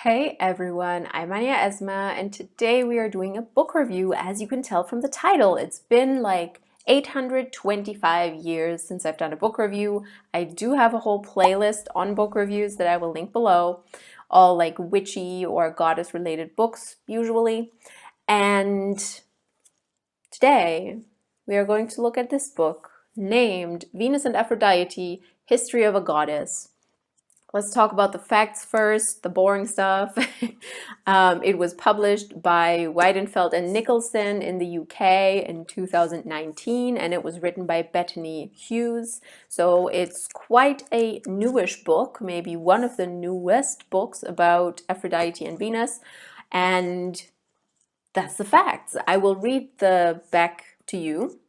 Hey everyone, I'm Anya Esma, and today we are doing a book review. As you can tell from the title, it's been like 825 years since I've done a book review. I do have a whole playlist on book reviews that I will link below, all like witchy or goddess related books usually. And today we are going to look at this book named Venus and Aphrodite, History of a Goddess. Let's talk about the facts first, the boring stuff. It was published by Weidenfeld and Nicholson in the UK in 2019, and it was written by Bettany Hughes. So it's quite a newish book, maybe one of the newest books about Aphrodite and Venus. And that's the facts. I will read the back to you.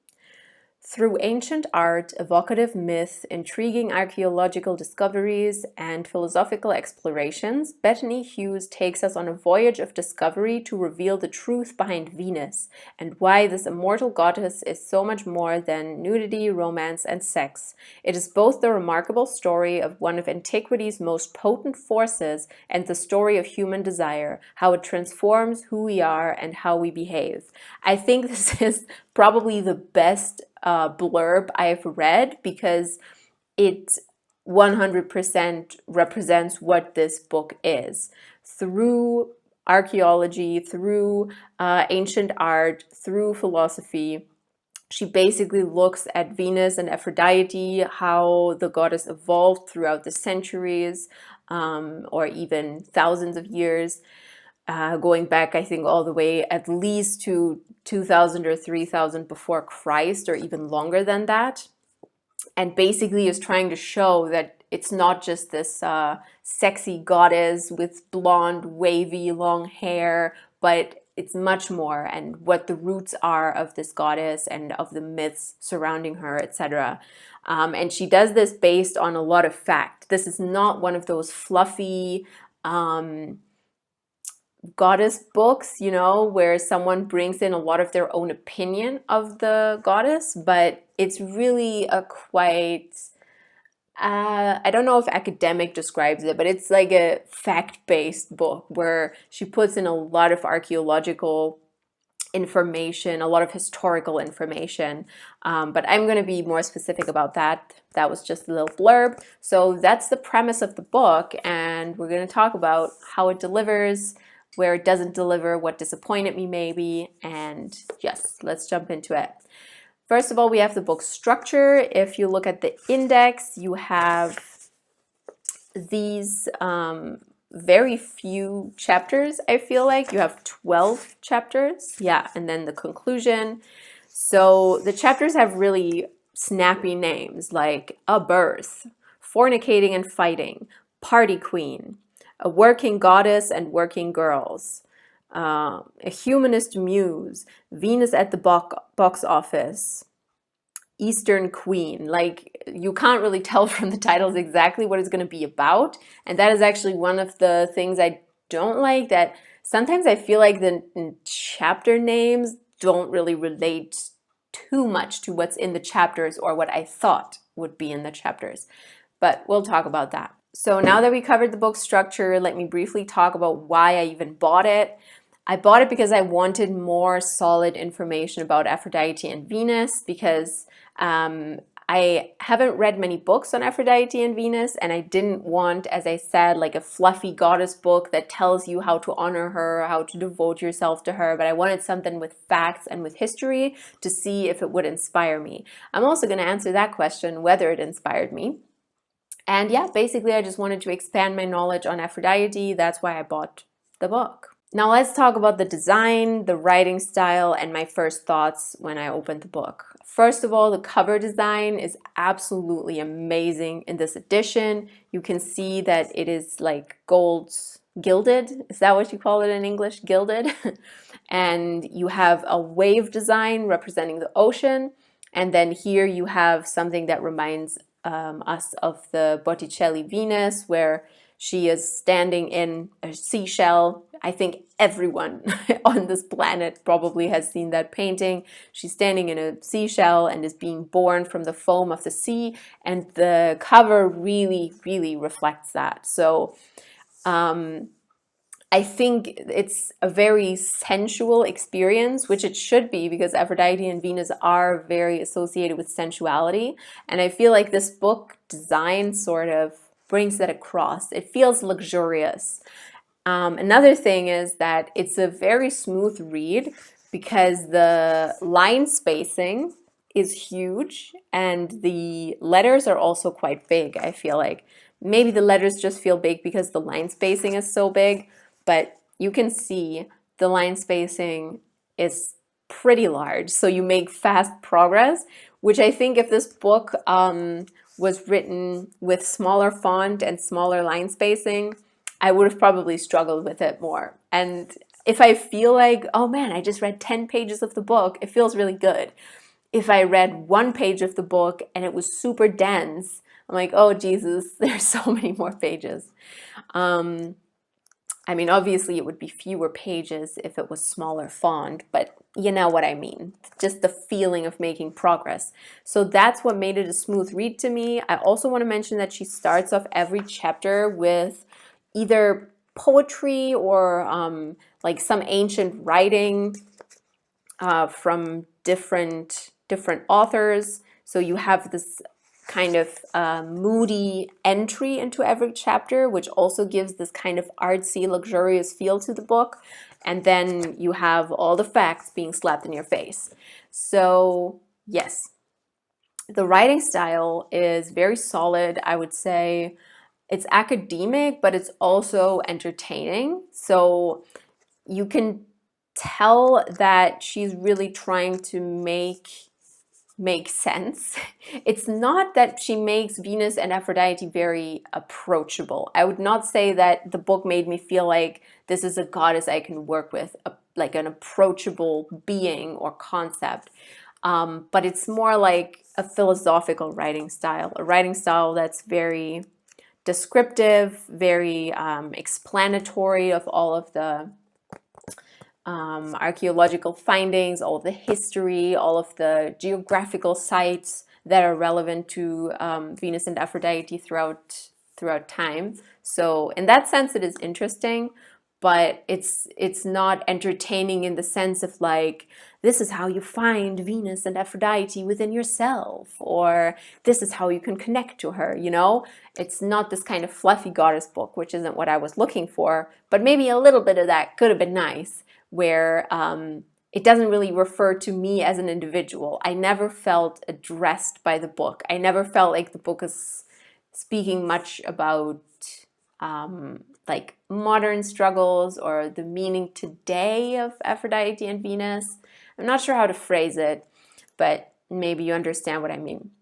Through ancient art, evocative myth, intriguing archaeological discoveries, and philosophical explorations, Bettany Hughes takes us on a voyage of discovery to reveal the truth behind Venus and why this immortal goddess is so much more than nudity, romance, and sex. It is both the remarkable story of one of antiquity's most potent forces and the story of human desire, how it transforms who we are and how we behave. I think this is probably the best blurb I've read because it 100% represents what this book is. Through archaeology, through ancient art, through philosophy, she basically looks at Venus and Aphrodite, how the goddess evolved throughout the centuries or even thousands of years. Going back, I think, all the way at least to 2000 or 3000 before Christ, or even longer than that. And basically is trying to show that it's not just this sexy goddess with blonde, wavy, long hair, but it's much more, and what the roots are of this goddess and of the myths surrounding her, etc. And she does this based on a lot of fact. This is not one of those fluffy goddess books, you know, where someone brings in a lot of their own opinion of the goddess, but it's really a quite, I don't know if academic describes it, but it's like a fact-based book where she puts in a lot of archaeological information, a lot of historical information, but I'm going to be more specific about that. That was just a little blurb. So that's the premise of the book, and we're going to talk about how it delivers, where it doesn't deliver, what disappointed me maybe, and yes, let's jump into it. First of all, we have the book structure. If you look at the index, you have these very few chapters, I feel like. You have 12 chapters, yeah, and then the conclusion. So the chapters have really snappy names like A Birth, Fornicating and Fighting, Party Queen, A Working Goddess and Working Girls, A Humanist Muse, Venus at the box office, Eastern Queen. Like, you can't really tell from the titles exactly what it's going to be about, and that is actually one of the things I don't like, that sometimes I feel like the chapter names don't really relate too much to what's in the chapters or what I thought would be in the chapters, but we'll talk about that. So now that we covered the book structure, let me briefly talk about why I even bought it. I bought it because I wanted more solid information about Aphrodite and Venus, because I haven't read many books on Aphrodite and Venus, and I didn't want, as I said, like a fluffy goddess book that tells you how to honor her, how to devote yourself to her, but I wanted something with facts and with history to see if it would inspire me. I'm also going to answer that question, whether it inspired me. And yeah, basically I just wanted to expand my knowledge on Aphrodite. That's why I bought the book. Now let's talk about the design, the writing style, and my first thoughts when I opened the book. First of all, the cover design is absolutely amazing in this edition. You can see that it is like gold gilded. Is that what you call it in English? Gilded? And you have a wave design representing the ocean. And then here you have something that reminds us of the Botticelli Venus, where she is standing in a seashell. I think everyone on this planet probably has seen that painting. She's standing in a seashell and is being born from the foam of the sea, and the cover really, really reflects that. So I think it's a very sensual experience, which it should be because Aphrodite and Venus are very associated with sensuality. And I feel like this book design sort of brings that across. It feels luxurious. Another thing is that it's a very smooth read because the line spacing is huge and the letters are also quite big. I feel like maybe the letters just feel big because the line spacing is so big, but you can see the line spacing is pretty large. So you make fast progress, which I think if this book was written with smaller font and smaller line spacing, I would have probably struggled with it more. And if I feel like, oh man, I just read 10 pages of the book, it feels really good. If I read one page of the book and it was super dense, I'm like, oh Jesus, there's so many more pages. I mean, obviously it would be fewer pages if it was smaller font, but you know what I mean. Just the feeling of making progress. So that's what made it a smooth read to me. I also want to mention that she starts off every chapter with either poetry or like some ancient writing from different authors. So you have this kind of moody entry into every chapter, which also gives this kind of artsy, luxurious feel to the book. And then you have all the facts being slapped in your face. So yes, the writing style is very solid. I would say it's academic, but it's also entertaining. So you can tell that she's really trying to make sense. It's not that she makes Venus and Aphrodite very approachable. I would not say that the book made me feel like this is a goddess I can work with, like an approachable being or concept. But it's more like a philosophical writing style, a writing style that's very descriptive, very explanatory of all of the archaeological findings, all of the history, all of the geographical sites that are relevant to Venus and Aphrodite throughout time. So in that sense, it is interesting, but it's not entertaining in the sense of like, this is how you find Venus and Aphrodite within yourself, or this is how you can connect to her, you know? It's not this kind of fluffy goddess book, which isn't what I was looking for, but maybe a little bit of that could have been nice, where it doesn't really refer to me as an individual. I never felt addressed by the book. I never felt like the book is speaking much about like modern struggles or the meaning today of Aphrodite and Venus. I'm not sure how to phrase it, but maybe you understand what I mean.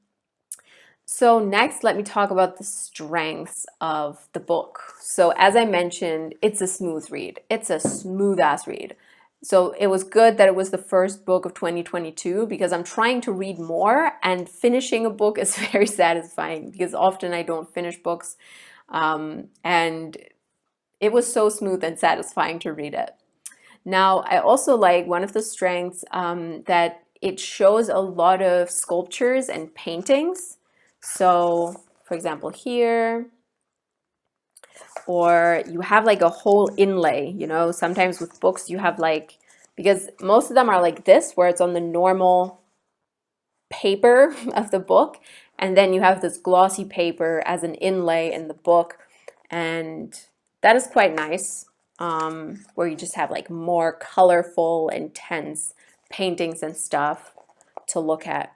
So next, let me talk about the strengths of the book. So as I mentioned, it's a smooth read. It's a smooth ass read. So it was good that it was the first book of 2022 because I'm trying to read more, and finishing a book is very satisfying because often I don't finish books. And it was so smooth and satisfying to read it. Now, I also like one of the strengths that it shows a lot of sculptures and paintings. So, for example, here, or you have like a whole inlay, you know, sometimes with books you have like, because most of them are like this, where it's on the normal paper of the book, and then you have this glossy paper as an inlay in the book, and that is quite nice, where you just have like more colorful, intense paintings and stuff to look at.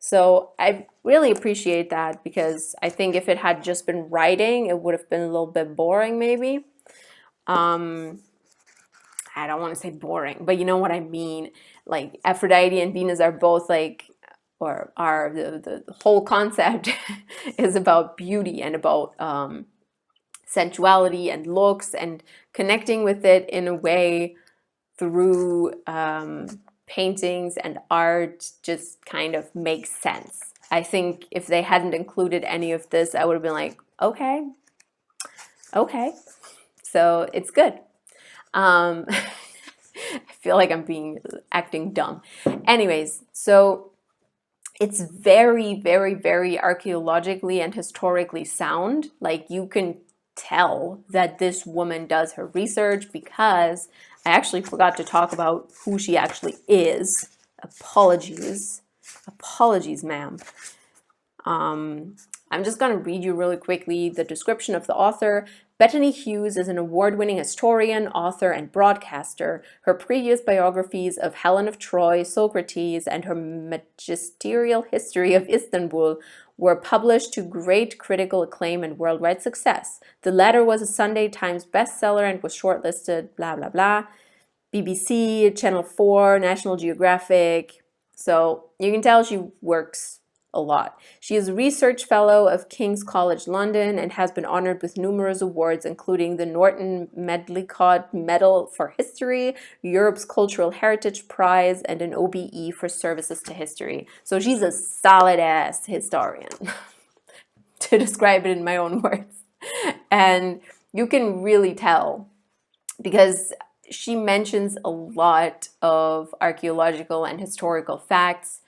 So I really appreciate that because I think if it had just been writing, it would have been a little bit boring maybe. I don't want to say boring, but you know what I mean. Like Aphrodite and Venus are both like, or are the whole concept is about beauty and about sensuality and looks and connecting with it in a way through paintings and art just kind of makes sense. I think if they hadn't included any of this, I would have been like, okay, so it's good. I feel like I'm acting dumb. Anyways, so it's very, very, very archaeologically and historically sound. Like you can tell that this woman does her research, because I actually forgot to talk about who she actually is. Apologies. Apologies, ma'am. I'm just going to read you really quickly the description of the author. Bettany Hughes is an award-winning historian, author, and broadcaster. Her previous biographies of Helen of Troy, Socrates, and her magisterial history of Istanbul were published to great critical acclaim and worldwide success. The latter was a Sunday Times bestseller and was shortlisted, blah, blah, blah. BBC, Channel 4, National Geographic. So you can tell she works a lot. She is a research fellow of King's College London and has been honored with numerous awards, including the Norton Medlicott Medal for History, Europe's Cultural Heritage Prize, and an OBE for services to history. So she's a solid-ass historian, to describe it in my own words. And you can really tell, because she mentions a lot of archaeological and historical facts.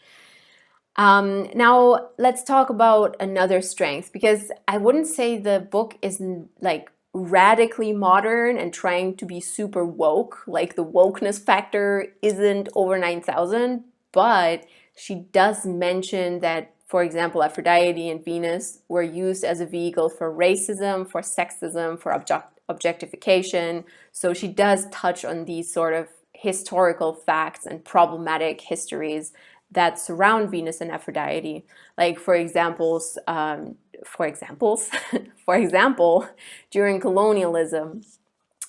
Now let's talk about another strength, because I wouldn't say the book is like radically modern and trying to be super woke. Like the wokeness factor isn't over 9,000, but she does mention that, for example, Aphrodite and Venus were used as a vehicle for racism, for sexism, for objectification. So she does touch on these sort of historical facts and problematic histories that surround Venus and Aphrodite. Like for examples, for example, during colonialism,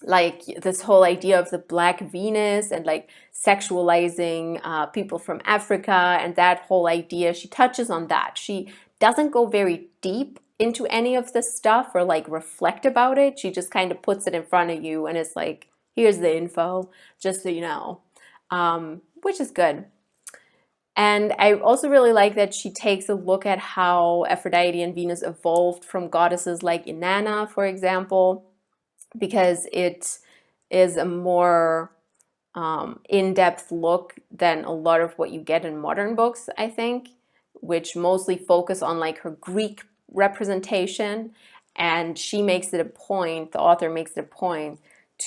like this whole idea of the Black Venus and like sexualizing people from Africa, and that whole idea, she touches on that. She doesn't go very deep into any of this stuff or like reflect about it. She just kind of puts it in front of you and it's like, here's the info, just so you know, which is good. And I also really like that she takes a look at how Aphrodite and Venus evolved from goddesses like Inanna, for example, because it is a more in-depth look than a lot of what you get in modern books, I think, which mostly focus on like her Greek representation. And she makes it a point, the author makes it a point,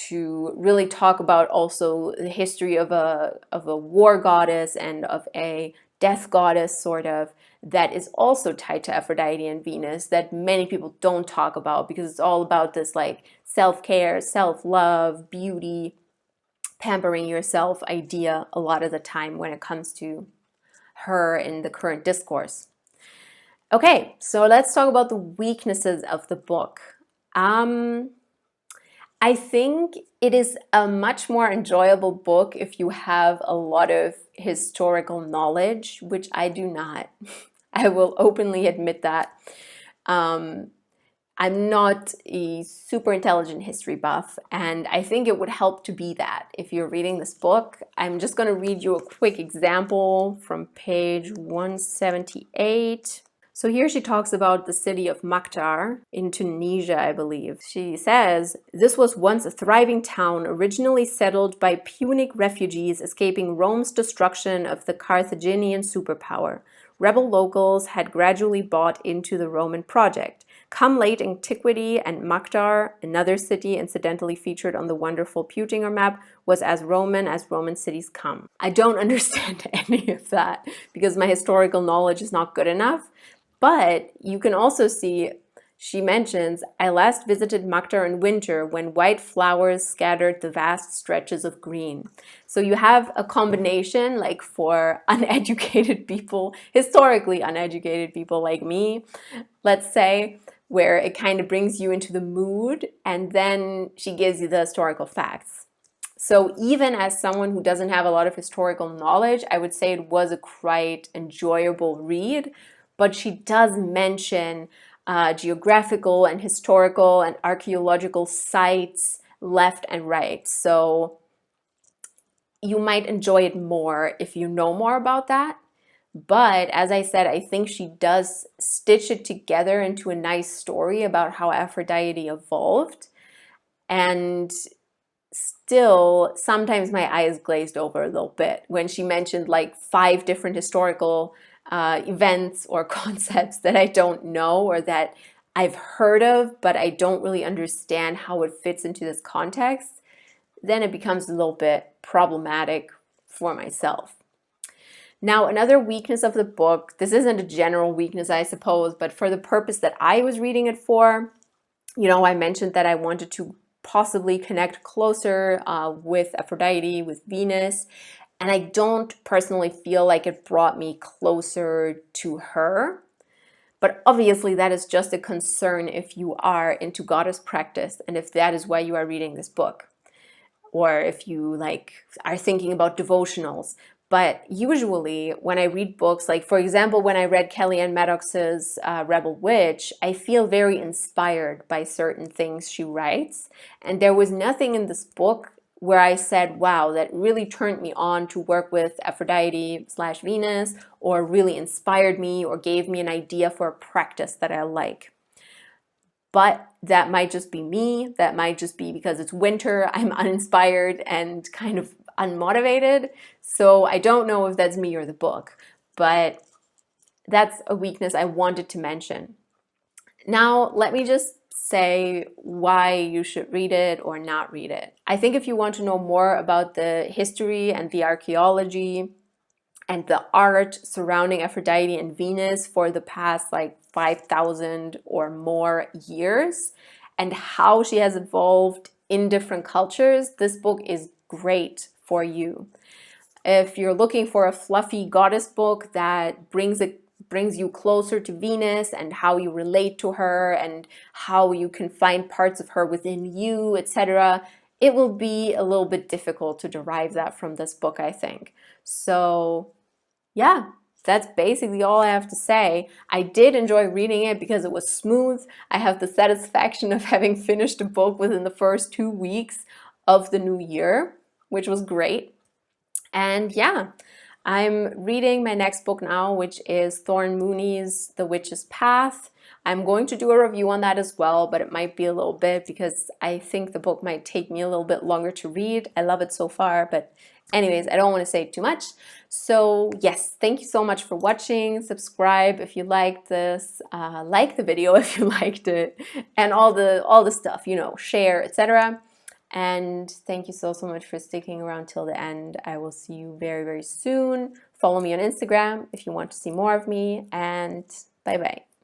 to really talk about also the history of a war goddess and of a death goddess, sort of, that is also tied to Aphrodite and Venus, that many people don't talk about, because it's all about this like self-care, self-love, beauty, pampering yourself idea a lot of the time when it comes to her in the current discourse. Okay, so let's talk about the weaknesses of the book. I think it is a much more enjoyable book if you have a lot of historical knowledge, which I do not. I will openly admit that. I'm not a super intelligent history buff, and I think it would help to be that if you're reading this book. I'm just going to read you a quick example from page 178. So here she talks about the city of Maktar in Tunisia, I believe. She says, "This was once a thriving town, originally settled by Punic refugees escaping Rome's destruction of the Carthaginian superpower. Rebel locals had gradually bought into the Roman project. Come late antiquity, and Maktar, another city incidentally featured on the wonderful Putinger map, was as Roman cities come." I don't understand any of that because my historical knowledge is not good enough. But you can also see, she mentions, "I last visited Maktar in winter when white flowers scattered the vast stretches of green." So you have a combination, like for uneducated people, historically uneducated people like me, let's say, where it kind of brings you into the mood, and then she gives you the historical facts. So even as someone who doesn't have a lot of historical knowledge, I would say it was a quite enjoyable read. But she does mention geographical and historical and archaeological sites left and right. So you might enjoy it more if you know more about that. But as I said, I think she does stitch it together into a nice story about how Aphrodite evolved. And still, sometimes my eyes glazed over a little bit when she mentioned like 5 different historical events or concepts that I don't know, or that I've heard of, but I don't really understand how it fits into this context, then it becomes a little bit problematic for myself. Now, another weakness of the book, this isn't a general weakness, I suppose, but for the purpose that I was reading it for, you know, I mentioned that I wanted to possibly connect closer with Aphrodite, with Venus, and I don't personally feel like it brought me closer to her. But obviously that is just a concern if you are into goddess practice and if that is why you are reading this book, or if you like are thinking about devotionals. But usually when I read books, like for example, when I read Kellyanne Maddox's Rebel Witch, I feel very inspired by certain things she writes. And there was nothing in this book where I said, wow, that really turned me on to work with Aphrodite/Venus, or really inspired me or gave me an idea for a practice that I like. But that might just be me. That might just be because it's winter, I'm uninspired and kind of unmotivated. So I don't know if that's me or the book, but that's a weakness I wanted to mention. Now, let me just say why you should read it or not read it. I think if you want to know more about the history and the archaeology and the art surrounding Aphrodite and Venus for the past like 5,000 or more years, and how she has evolved in different cultures, this book is great for you. If you're looking for a fluffy goddess book that brings you closer to Venus and how you relate to her and how you can find parts of her within you, etc., it will be a little bit difficult to derive that from this book, I think. So yeah, that's basically all I have to say. I did enjoy reading it because it was smooth. I have the satisfaction of having finished a book within the first 2 weeks of the new year, which was great. And yeah, I'm reading my next book now, which is Thorn Mooney's The Witch's Path. I'm going to do a review on that as well, but it might be a little bit because I think the book might take me a little bit longer to read. I love it so far, but anyways, I don't want to say too much. So yes, thank you so much for watching. Subscribe if you liked this, like the video if you liked it, and all the stuff, you know, share, etc. And thank you so much for sticking around till the end. I will see you very, very soon. Follow me on Instagram if you want to see more of me, and bye bye.